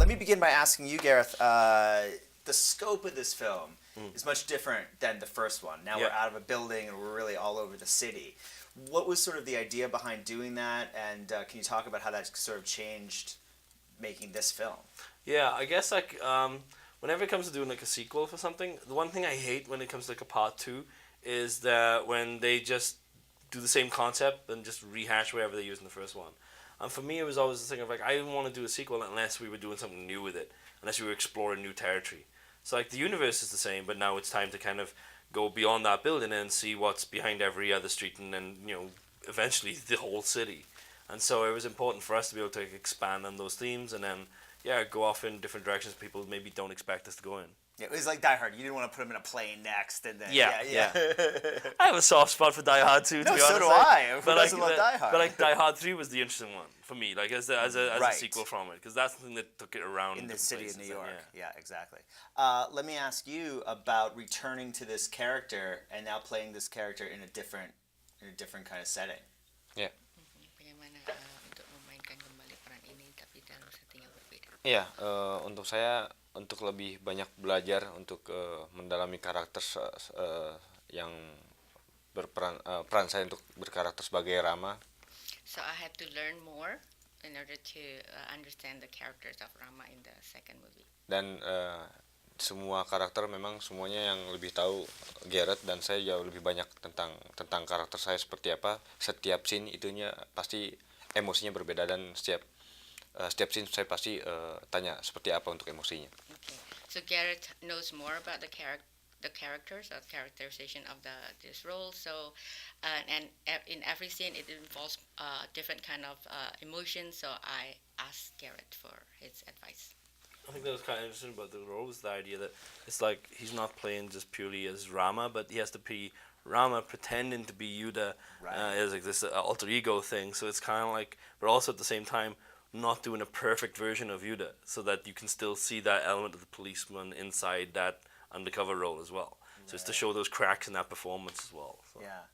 me begin by asking you, Gareth. The scope of this film is much different than the first one. Now we're out of a building and we're really all over the city. What was sort of the idea behind doing that, and can you talk about how that sort of changed making this film? Yeah, I guess like whenever it comes to doing like a sequel for something, the one thing I hate when it comes to like a part 2 is that when they just do the same concept and just rehash whatever they used in the first one. And for me, it was always the thing of like, I didn't want to do a sequel unless we were doing something new with it, unless we were exploring new territory. So like the universe is the same, but now it's time to kind of go beyond that building and see what's behind every other street, and then eventually the whole city. And so it was important for us to be able to expand on those themes, and then go off in different directions people maybe don't expect us to go in. Yeah, it was like Die Hard. You didn't want to put him in a plane next, and then yeah. I have a soft spot for Die Hard too. To be honest. So do I. Who doesn't love Die Hard? But like Die Hard 3 was the interesting one for me, like as a sequel from it, because that's the thing that took it around in the city places, of New York. Yeah, exactly. Let me ask you about returning to this character and now playing this character in a different kind of setting. Ya. Bagaimana untuk memainkan kembali peran ini tapi dalam setting yang berbeda? Iya, untuk saya untuk lebih banyak belajar untuk mendalami karakter yang peran saya untuk berkarakter sebagai Rama. So I had to learn more in order to understand the characters of Rama in the second movie. Dan semua karakter memang semuanya yang lebih tahu Gareth, dan saya jauh lebih banyak tentang karakter saya seperti apa. Setiap scene itunya pasti emosinya berbeda, dan setiap scene saya pasti tanya seperti apa untuk emosinya. Okay. So Gareth knows more about the characters or characterization of this role. So and in every scene it involves different kind of emotions. So I asked Gareth for his advice. I think that was kind of interesting about the role, is the idea that it's like he's not playing just purely as Rama, but he has to be Rama pretending to be Yuda, as like this alter ego thing. So it's kind of like, but also at the same time not doing a perfect version of Yuda, so that you can still see that element of the policeman inside that undercover role as well. So it's to show those cracks in that performance as well. So. Yeah.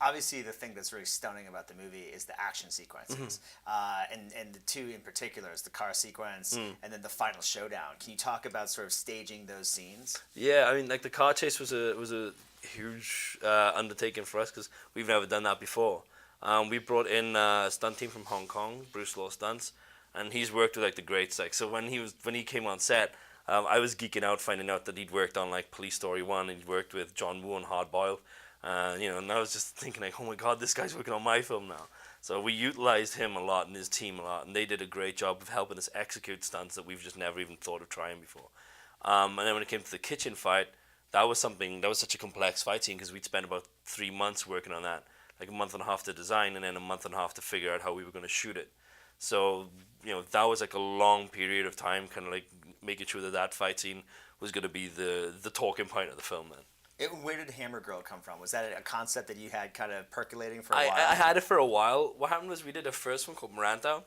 Obviously, the thing that's really stunning about the movie is the action sequences, and the two in particular is the car sequence and then the final showdown. Can you talk about sort of staging those scenes? Yeah, I mean, like the car chase was a huge undertaking for us because we've never done that before. We brought in a stunt team from Hong Kong, Bruce Law Stunts, and he's worked with like the greats. Like so, when he came on set, I was geeking out finding out that he'd worked on like Police Story 1, and he'd worked with John Woo on Hard Boiled. And I was just thinking like, oh my God, this guy's working on my film now. So we utilized him a lot and his team a lot, and they did a great job of helping us execute stunts that we've just never even thought of trying before. And then when it came to the kitchen fight, that was such a complex fight scene because we'd spent about 3 months working on that, like a month and a half to design and then a month and a half to figure out how we were going to shoot it. So, that was like a long period of time, kind of like making sure that fight scene was going to be the talking point of the film then. Where did Hammer Girl come from? Was that a concept that you had kind of percolating for a while? I had it for a while. What happened was we did a first one called Marantau.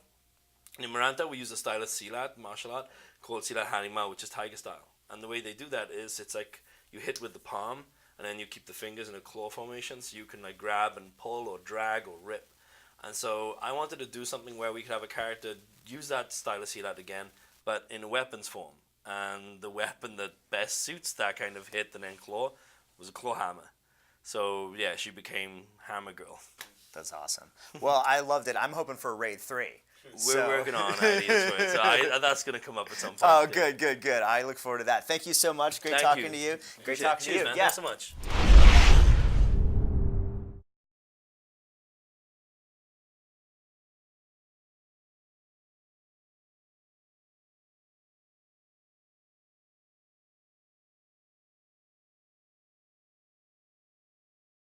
And in Marantau, we used a style of silat, martial art, called silat harimau, which is tiger style. And the way they do that is it's like you hit with the palm, and then you keep the fingers in a claw formation, so you can like grab and pull or drag or rip. And so I wanted to do something where we could have a character use that style of silat again, but in a weapons form. And the weapon that best suits that kind of hit and then claw was a claw hammer. So yeah, she became Hammer Girl. That's awesome. Well, I loved it. I'm hoping for Raid 3. We're working on ideas for it, so that's going to come up at some point. Oh, good. I look forward to that. Thank you so much. Great talking to you. Great talking to you. Man. Yeah. Thanks so much.